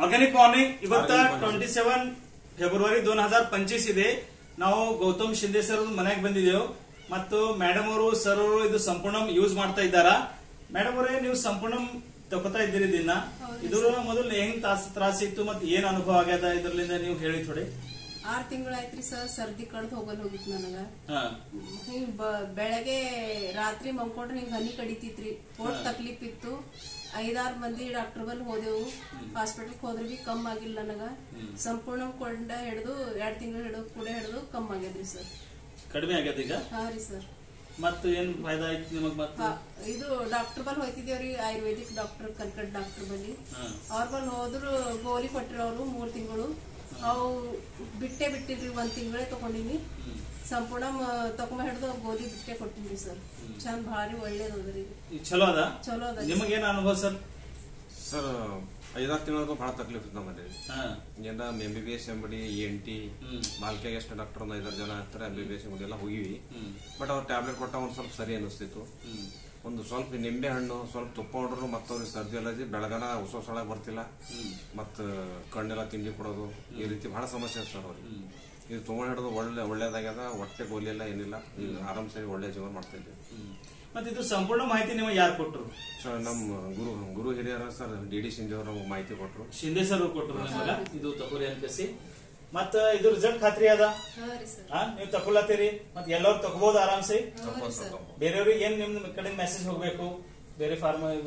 Organic morning ಇವತ್ತ 27 February 2025 ಇದೆ. ನಾವು ಗೌತಮ್ ಶಿಂದೆ ಸರ್ ಮನೆಗೆ ಬಂದಿದ್ದೇವೆ ಮತ್ತು ಮೇಡಮ್ ಅವರು ಸರ್ ಅವರು ಇದು ಸಂಪೂರ್ಣ ಯೂಸ್ ಮಾಡ್ತಾ ಇದ್ದಾರಾ. ಮೇಡಮ್ ಅವರೇ, ನೀವು ಸಂಪೂರ್ಣ ತಗೋತಾ ಇದ್ದೀರಿ ದಿನ. ಇದ್ರ ಮೊದಲು ಹೆಂಗ್ ತ್ರಾಸ ಇತ್ತು ಮತ್ತೆ ಏನ್ ಅನುಭವ ಆಗ್ಯದ ಇದ್ರಲಿಂದ ನೀವು ಹೇಳಿ ಥೋಡೆ. 6 ತಿಂಗಳಾಯ್ತ್ರಿ ಸರ್, ಸರ್ದಿ ಕಡ್ದು ಹೋಗಿತ್ತು ನನಗ. ಹಿಂಗ್ ಬೆಳಗ್ಗೆ ರಾತ್ರಿ ಮಲ್ಕೊಂಡ್ರೆ ಹಿಂಗ್ ಹನಿ ಕಡಿತಿತ್ರಿ, ಒಟ್ ತಕ್ಲೀಫ್ ಇತ್ತು. 5-6 ಮಂದಿ ಡಾಕ್ಟರ್ ಬಲ್ ಹೋದೆವು, ಹಾಸ್ಪಿಟಲ್ ಹೋದ್ರೆ ಬಿ ಕಮ್ಮಿ ಆಗಿಲ್ಲ ನನಗ. ಸಂಪೂರ್ಣ ಕೊಂಡ ಹಿಡಿದು 2 ತಿಂಗಳು ಹಿಡಿದು ಕಮ್ಮಿ ಆಗ್ಯದ್ರಿ ಸರ್. ಕಡಿಮೆ ಆಗ್ಯದ ಈಗ? ಹಾ ರೀ ಸರ್. ಮತ್ತ ಏನ್ ಫಾಯ್ದಾ ಆಯ್ತು ನಿಮಗ್? ಮತ್ತೆ ಇದು ಡಾಕ್ಟರ್ ಬಲ್ ಹೋಯ್ತಿದೇವ್ರಿ, ಆಯುರ್ವೇದಿಕ್ ಡಾಕ್ಟರ್ ಕಲ್ಕಟ್ ಡಾಕ್ಟರ್ ಬಲ್ಲಿ. ಅವ್ರ ಬಲ್ ಹೋದ್ರು ಗೋಲಿ ಕೊಟ್ಟಿರ ಅವ್ರು 3 ತಿಂಗಳು. ಅವು ಬಿಟ್ಟಿಲ್ರಿ, 1 ತಿಂಗಳೇ ತಗೊಂಡಿನಿ. ಸಂಪೂರ್ಣ ತಗೊಂಡ್ ಹಿಡಿದು ಗೋಲಿ ಬಿಟ್ಟೆ ಕೊಟ್ಟಿನ್ರಿ ಸರ್. ಚಂದ ಭಾರಿ ಒಳ್ಳೇದ್ರಿ, ಚಲೋ ಅದ. ಚಲೋ ಅದ. ನಿಮಗೇನ್ ಅನುಭವ ಸರ್? ಸರ್ 5-6 ತಿಂಗಳು ಬಹಳ ತಕ್ಲೀಫ್ ಇತ್ತು ನಮ್ಮಲ್ಲಿ. ಏನ MBBS ಎಂಬಡಿ ENT ಬಾಲ್ಕೆಗೆ ಎಷ್ಟು ಡಾಕ್ಟರ್ 5-6 ಜನ ಇರ್ತಾರೆ. MBBS ಎಂಬಡಿ ಎಲ್ಲ ಹೋಗಿವಿ. ಬಟ್ ಅವ್ರು ಟ್ಯಾಬ್ಲೆಟ್ ಕೊಟ್ಟ ಒಂದ್ ಸ್ವಲ್ಪ ಸರಿ ಅನಿಸ್ತಿತ್ತು. ಒಂದು ಸ್ವಲ್ಪ ನಿಂಬೆ ಹಣ್ಣು ಸ್ವಲ್ಪ ತುಪ್ಪ ಹೊಡ್ರು ಮತ್ತವ್ರಿಗೆ ಸರ್ದಿ ಅಲರ್ಜಿ, ಬೆಳಗನ ಹೊಸ ಬರ್ತಿಲ್ಲ, ಮತ್ತ ಕಣ್ಣೆಲ್ಲ ತಿಂಡಿ ಕೊಡೋದು, ಈ ರೀತಿ ಬಹಳ ಸಮಸ್ಯೆ ಸರ್ ಅವ್ರಿಗೆ. ಇದು ತಗೊಂಡ್ ಹಿಡಿದು ಒಳ್ಳೇದಾಗ್ಯದ. ಹೊಟ್ಟೆ ಗೋಲಿ ಎಲ್ಲ ಏನಿಲ್ಲ, ಈಗ ಆರಾಮ್ ಸರಿ ಒಳ್ಳೆ ಜೀವನ ಮಾಡ್ತಾ ಇದ್ದೀವಿ. ಮತ್ತೆ ಇದು ಸಂಪೂರ್ಣ ಮಾಹಿತಿ ನಿಮಗೆ ಯಾರು ಕೊಟ್ರು? ಸರ್ ನಮ್ಮ ಗುರು ಹಿರಿಯರ ಸರ್ DD ಶಿಂದೆ ಅವರು ನಮಗೆ ಮಾಹಿತಿ ಕೊಟ್ರು. ಶಿಂದೆ ಸರ್ ಕೊಟ್ರು ನಿಮಗ ಇದು ತಗೋರಿ ಅನ್ಕಸಿ. ಮತ್ತ ಇದು ರಿಸಲ್ಟ್ ಖಾತ್ರಿ ಅದ? ನೀವು ತಗೊಳತ್ತೀರಿ ಮತ್ತೆ ಎಲ್ಲರೂ ತಗೋಬಹುದು ಆರಾಮ್ಸೆ. ಬೇರೆಯವ್ರಿಗೆ ಏನ್ ನಿಮ್ ಕಡೆ ಮೆಸೇಜ್ ಹೋಗ್ಬೇಕು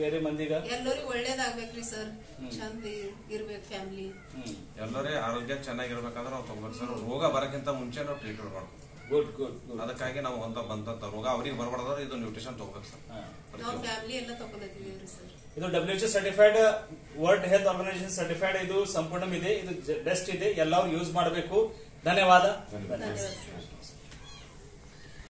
ಬೇರೆ ಮಂದಿಗ? ಎಲ್ಲರಿಗೂ ಒಳ್ಳೇದಾಗ್ಬೇಕ್ರಿ ಸರ್, ಚಂದ ಇರ್ಬೇಕು ಫ್ಯಾಮಿಲಿ. ಎಲ್ಲರೇ ಆರೋಗ್ಯ ಚೆನ್ನಾಗಿರ್ಬೇಕಂದ್ರೆ ನಾವು ತಗೋಬೇಕು ಸರ್. ರೋಗ ಬರಕ್ಕಿಂತ ಮುಂಚೆ ನಾವು ಟ್ರೀಟ್ಮೆಂಟ್ ಮಾಡ್ಬೇಕು. Good good. ಅದಕ್ಕಾಗಿ ನಾವು ಬಂದಂತ ರೋಗ ಅವ್ರಿಗೆ ಬರಬಾರ್ದಾದ್ರೆ ಇದು ನ್ಯೂಟ್ರಿಷನ್ ತಗೋಬೇಕು ಸರ್. ನಾವು ಫ್ಯಾಮಿಲಿ ಎಲ್ಲ ತಗೊಳತ್ತೀವಿ ಸರ್. ಇದು WHO certified, world health organisation certified ಇದು ಸಂಪೂರ್ಣ ಇದೆ. ಇದು ಬೆಸ್ಟ್ ಇದೆ, ಎಲ್ಲರೂ ಯೂಸ್ ಮಾಡಬೇಕು. ಧನ್ಯವಾದ.